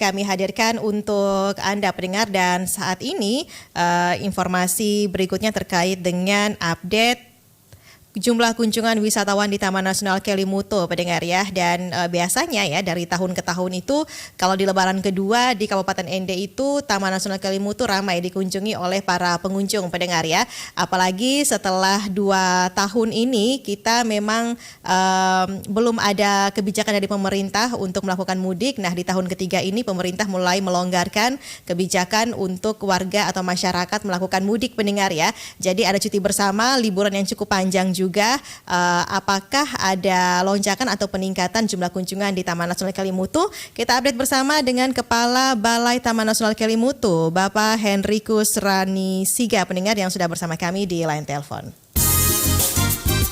kami hadirkan untuk Anda pendengar dan saat ini informasi berikutnya terkait dengan update jumlah kunjungan wisatawan di Taman Nasional Kelimutu, pendengar ya. Dan biasanya ya dari tahun ke tahun itu kalau di Lebaran kedua di Kabupaten Ende itu Taman Nasional Kelimutu ramai dikunjungi oleh para pengunjung, pendengar ya. Apalagi setelah 2 tahun ini kita memang belum ada kebijakan dari pemerintah untuk melakukan mudik. Nah di tahun ketiga ini pemerintah mulai melonggarkan kebijakan untuk warga atau masyarakat melakukan mudik, pendengar ya. Jadi ada cuti bersama, liburan yang cukup panjang juga. Apakah ada lonjakan atau peningkatan jumlah kunjungan di Taman Nasional Kelimutu? Kita update bersama dengan Kepala Balai Taman Nasional Kelimutu, Bapak Henrikus Rani Siga, pendengar yang sudah bersama kami di line telepon.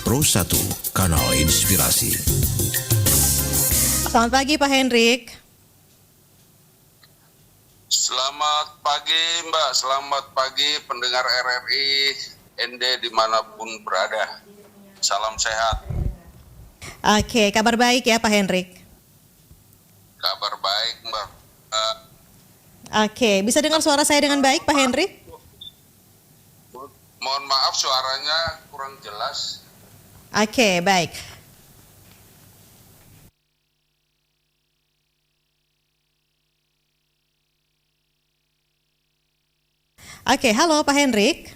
Pro 1, Kanal Inspirasi. Selamat pagi Pak Hendrik. Selamat pagi Mbak, selamat pagi pendengar RRI Ende dimanapun berada. Salam sehat. Oke, kabar baik ya Pak Hendrik? Kabar baik Mbak. Oke, bisa dengar suara saya dengan baik Pak Hendrik? Mohon maaf suaranya kurang jelas. Oke, baik. Oke, halo Pak Hendrik.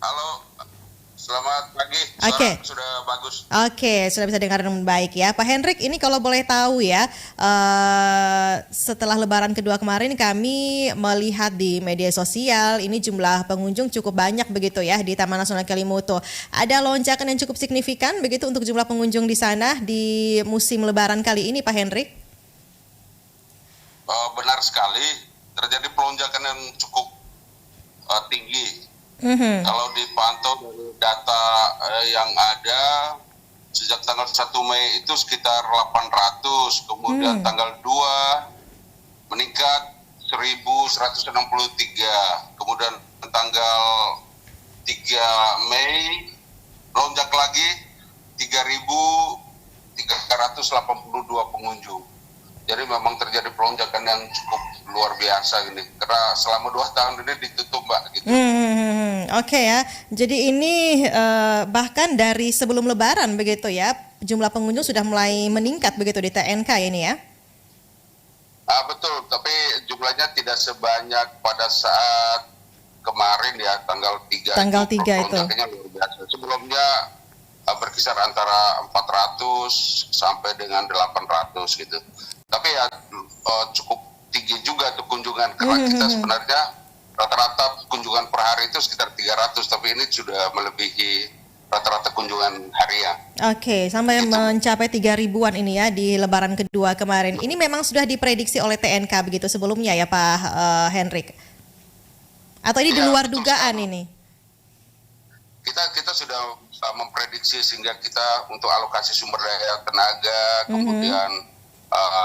Halo, selamat pagi. Suara Oke. sudah bagus. Oke, sudah bisa dengar dengan baik ya. Pak Hendrik, ini kalau boleh tahu ya, setelah Lebaran kedua kemarin kami melihat di media sosial, ini jumlah pengunjung cukup banyak begitu ya di Taman Nasional Kelimutu. Ada lonjakan yang cukup signifikan begitu untuk jumlah pengunjung di sana di musim Lebaran kali ini, Pak Hendrik? Benar sekali, terjadi pelonjakan yang cukup tinggi. Kalau dipantau dari data yang ada, sejak tanggal 1 Mei itu sekitar 800, kemudian tanggal 2 meningkat 1.163, kemudian tanggal 3 Mei lonjak lagi 3.382 pengunjung. Jadi memang terjadi pelonjakan yang cukup luar biasa ini, karena selama 2 tahun ini ditutup Mbak gitu. Oke ya, jadi ini bahkan dari sebelum Lebaran begitu ya, jumlah pengunjung sudah mulai meningkat begitu di TNK ini ya? Betul, tapi jumlahnya tidak sebanyak pada saat kemarin ya, tanggal 3 Tanggal 3 itu. Pelonjakannya luar biasa. Sebelumnya berkisar antara 400 sampai dengan 800 gitu. Tapi ya cukup tinggi juga tuh kunjungan, karena kita sebenarnya rata-rata kunjungan per hari itu sekitar 300, tapi ini sudah melebihi rata-rata kunjungan harian. Oke, sampai mencapai 3.000-an ini ya di Lebaran kedua kemarin. Ini memang sudah diprediksi oleh TNK begitu sebelumnya ya Pak Hendrik? Atau ini di luar dugaan ini? Kita sudah memprediksi, sehingga kita untuk alokasi sumber daya tenaga, kemudian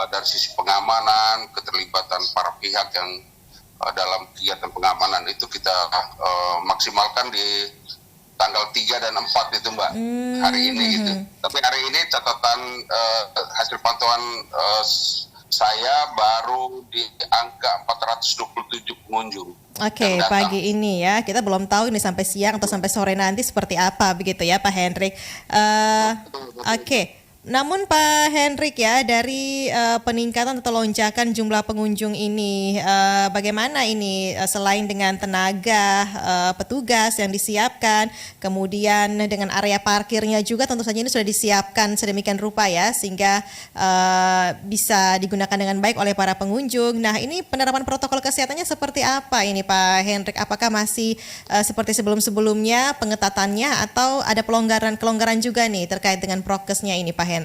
dari sisi pengamanan, keterlibatan para pihak yang dalam kegiatan pengamanan itu kita maksimalkan di tanggal 3 dan 4 itu Mbak, hari ini gitu. Tapi hari ini catatan hasil pantauan saya baru di angka 427 pengunjung. Oke, pagi ini ya, kita belum tahu ini sampai siang atau sampai sore nanti seperti apa begitu ya Pak Hendrik. Oke. Namun Pak Hendrik ya, dari peningkatan atau lonjakan jumlah pengunjung ini, bagaimana ini selain dengan tenaga petugas yang disiapkan, kemudian dengan area parkirnya juga tentu saja ini sudah disiapkan sedemikian rupa ya, sehingga bisa digunakan dengan baik oleh para pengunjung. Nah ini penerapan protokol kesehatannya seperti apa ini Pak Hendrik? Apakah masih seperti sebelum-sebelumnya pengetatannya atau ada kelonggaran juga nih terkait dengan prokesnya ini Pak Hendrik?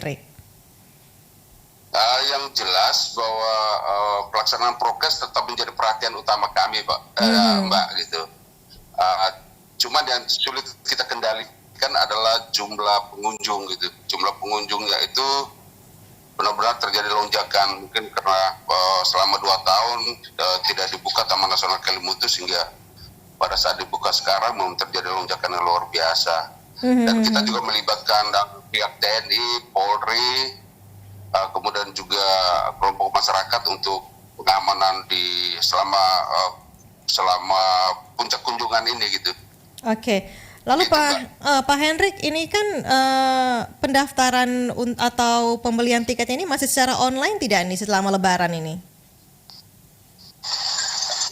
Yang jelas bahwa pelaksanaan prokes tetap menjadi perhatian utama kami, Pak, Mbak gitu. Cuma yang sulit kita kendalikan adalah jumlah pengunjung gitu. Jumlah pengunjungnya itu benar-benar terjadi lonjakan, mungkin karena selama 2 tahun tidak dibuka Taman Nasional Kelimutu, sehingga pada saat dibuka sekarang memang terjadi lonjakan yang luar biasa. Dan kita juga melibatkan pihak TNI, Polri, kemudian juga kelompok masyarakat untuk pengamanan di selama puncak kunjungan ini gitu. Oke. Lalu Gitu, Pak Hendrik, ini kan pendaftaran atau pembelian tiket ini masih secara online tidak nih selama Lebaran ini?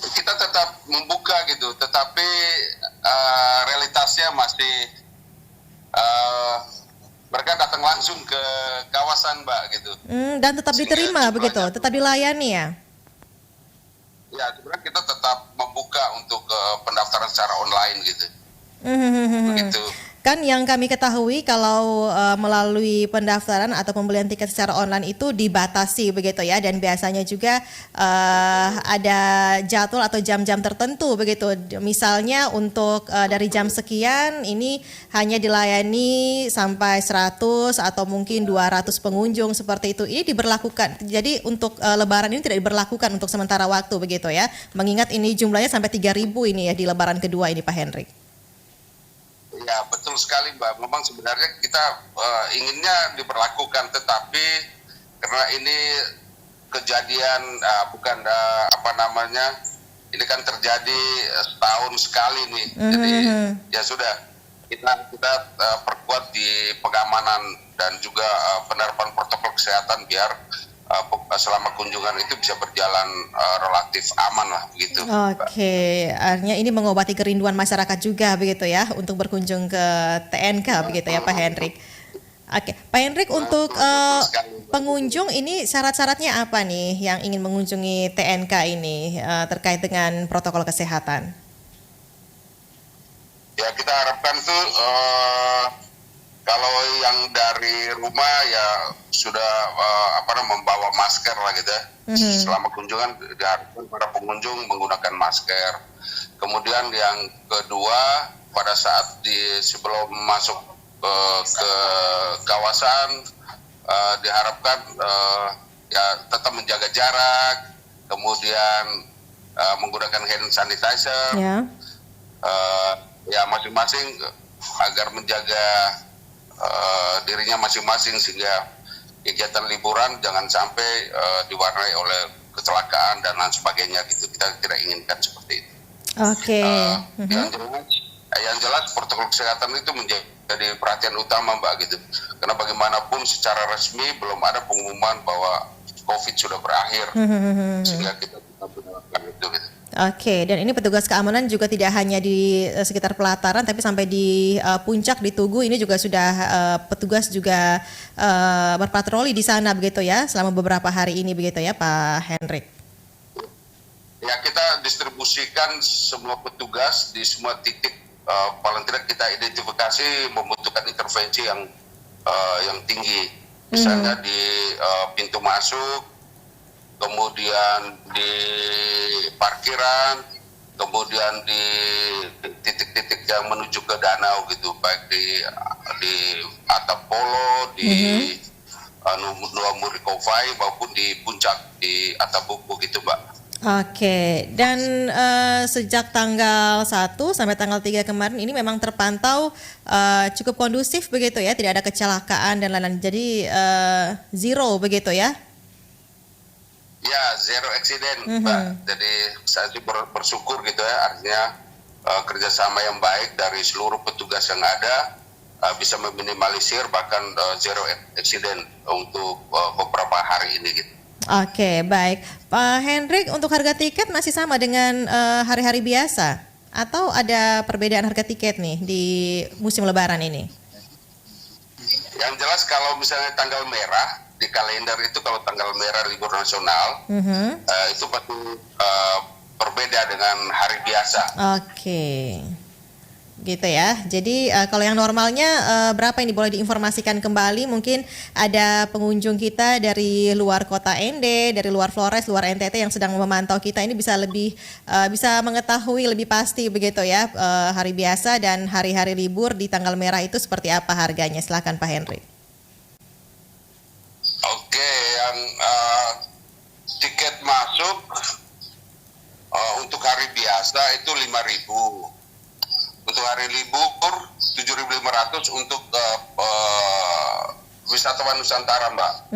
Kita tetap membuka gitu, tetapi realitasnya masih mereka datang langsung ke kawasan, Mbak, gitu. Dan tetap Sehingga diterima jumlahnya begitu, tetap dilayani ya? Ya, sebenarnya kita tetap membuka untuk pendaftaran secara online gitu. Begitu. Kan yang kami ketahui kalau melalui pendaftaran atau pembelian tiket secara online itu dibatasi begitu ya, dan biasanya juga ada jadwal atau jam-jam tertentu begitu. Misalnya untuk dari jam sekian ini hanya dilayani sampai 100 atau mungkin 200 pengunjung seperti itu. Ini diberlakukan. Jadi untuk Lebaran ini tidak diberlakukan untuk sementara waktu begitu ya. Mengingat ini jumlahnya sampai 3.000 ini ya di Lebaran kedua ini Pak Hendrik. Ya, betul sekali, Mbak. Memang sebenarnya kita inginnya diberlakukan, tetapi karena ini kejadian ini kan terjadi setahun sekali nih. Jadi ya sudah kita perkuat di pengamanan dan juga penerapan protokol kesehatan biar selama kunjungan itu bisa berjalan relatif aman lah begitu. Oke, artinya ini mengobati kerinduan masyarakat juga begitu ya untuk berkunjung ke TNK begitu ya Pak Hendrik. Oke, Pak Hendrik, untuk pengunjung ini syarat-syaratnya apa nih yang ingin mengunjungi TNK ini terkait dengan protokol kesehatan? Ya, kita harapkan tuh kalau yang dari rumah ya sudah membawa masker lah gitu ya. Selama kunjungan diharapkan para pengunjung menggunakan masker. Kemudian yang kedua, pada saat sebelum masuk ke kawasan diharapkan ya tetap menjaga jarak, kemudian menggunakan hand sanitizer. Ya masing-masing agar menjaga dirinya masing-masing sehingga kegiatan liburan jangan sampai diwarnai oleh kecelakaan dan lain sebagainya gitu. Kita tidak inginkan seperti itu. Oke. Yang jelas protokol kesehatan itu menjadi perhatian utama, Mbak, gitu. Karena bagaimanapun secara resmi belum ada pengumuman bahwa COVID sudah berakhir, sehingga kita tetap menerapkan itu gitu. Oke, dan ini petugas keamanan juga tidak hanya di sekitar pelataran, tapi sampai di puncak di Tugu ini juga sudah petugas juga berpatroli di sana begitu ya, selama beberapa hari ini begitu ya Pak Hendrik. Ya, kita distribusikan semua petugas di semua titik, paling tidak kita identifikasi membutuhkan intervensi yang tinggi, misalnya di pintu masuk, kemudian di parkiran, kemudian di titik-titik yang menuju ke danau gitu, baik di atap polo, di Nuwa Murikovai maupun di puncak di atap buku gitu, Mbak. Oke, dan sejak tanggal 1 sampai tanggal 3 kemarin ini memang terpantau cukup kondusif begitu ya, tidak ada kecelakaan dan lain-lain. Jadi zero begitu ya? Ya, zero accident, Mbak. Jadi saya bersyukur gitu ya, artinya kerjasama yang baik dari seluruh petugas yang ada bisa meminimalisir bahkan zero accident untuk beberapa hari ini gitu. Oke, baik. Pak Hendrik, untuk harga tiket masih sama dengan hari-hari biasa? Atau ada perbedaan harga tiket nih di musim Lebaran ini? Yang jelas kalau misalnya tanggal merah, di kalender itu kalau tanggal merah libur nasional, itu pasti berbeda dengan hari biasa. Oke. Gitu ya. Jadi kalau yang normalnya berapa ini boleh diinformasikan kembali? Mungkin ada pengunjung kita dari luar kota ND, dari luar Flores, luar NTT yang sedang memantau kita ini bisa mengetahui lebih pasti begitu ya hari biasa dan hari-hari libur di tanggal merah itu seperti apa harganya? Silakan Pak Henry. Oke, yang tiket masuk untuk hari biasa itu 5.000. Untuk hari libur 7.500 untuk wisatawan Nusantara, Mbak.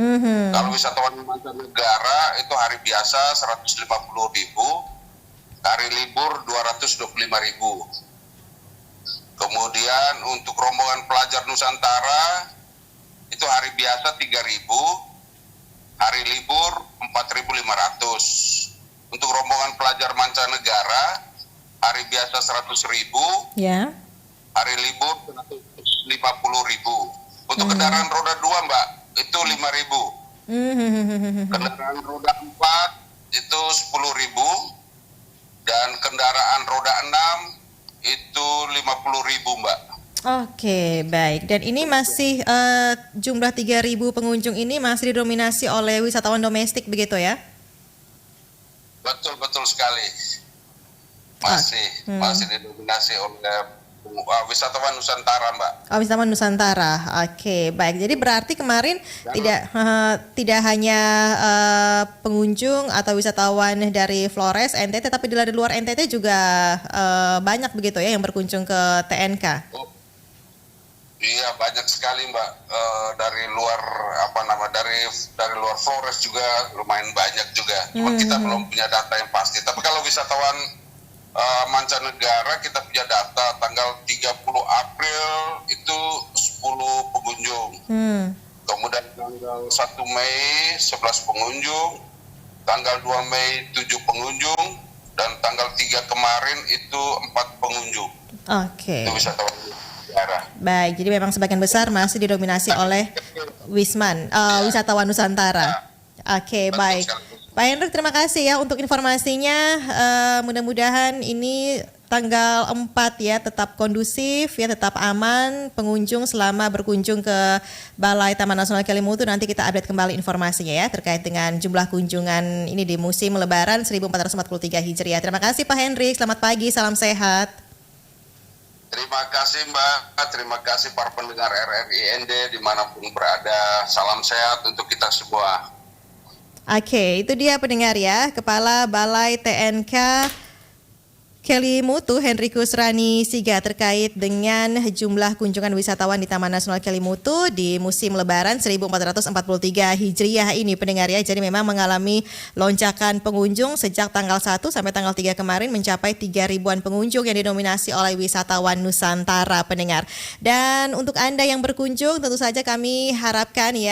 Kalau wisatawan mancanegara itu hari biasa 150.000, hari libur 225.000. Kemudian untuk rombongan pelajar Nusantara itu hari biasa 3.000, hari libur 4.500. Untuk rombongan pelajar mancanegara hari biasa 100.000, Ya. hari libur 150.000. Untuk kendaraan roda 2, Mbak, itu 5.000. Kendaraan roda 4 itu 10.000 dan kendaraan roda 6 itu 50.000, Mbak. Oke, baik. Dan ini masih jumlah 3.000 pengunjung ini masih didominasi oleh wisatawan domestik begitu ya? Betul sekali. Masih didominasi oleh wisatawan Nusantara, Mbak. Oh, wisatawan Nusantara. Oke, baik. Jadi berarti kemarin tidak hanya pengunjung atau wisatawan dari Flores NTT, tapi dari luar NTT juga banyak begitu ya yang berkunjung ke TNK. Oh, iya, banyak sekali, Mbak. Dari luar dari luar Flores juga lumayan banyak juga. Cuma kita belum punya data yang pasti. Tapi kalau wisatawan mancanegara kita punya data tanggal 30 April itu 10 pengunjung. Kemudian tanggal 1 Mei 11 pengunjung, tanggal 2 Mei 7 pengunjung, dan tanggal 3 kemarin itu 4 pengunjung. Oke. Itu wisatawan negara. Baik, jadi memang sebagian besar masih didominasi oleh wisatawan Nusantara. Oke, Betul baik. sekali. Pak Hendrik, terima kasih ya untuk informasinya. Mudah-mudahan ini tanggal 4 ya tetap kondusif ya, tetap aman pengunjung selama berkunjung ke Balai Taman Nasional Kelimutu. Nanti kita update kembali informasinya ya terkait dengan jumlah kunjungan ini di musim Lebaran 1443 Hijriah. Terima kasih Pak Hendrik, selamat pagi, salam sehat. Terima kasih, Mbak. Terima kasih para pendengar RRI ND dimanapun berada. Salam sehat untuk kita semua. Oke, itu dia pendengar ya, Kepala Balai TNK Kelimutu Henrikus Rani Siga terkait dengan jumlah kunjungan wisatawan di Taman Nasional Kelimutu di musim Lebaran 1443 Hijriah ini pendengar ya. Jadi memang mengalami lonjakan pengunjung sejak tanggal 1 sampai tanggal 3 kemarin mencapai 3.000-an pengunjung yang didominasi oleh wisatawan Nusantara pendengar. Dan untuk Anda yang berkunjung tentu saja kami harapkan ya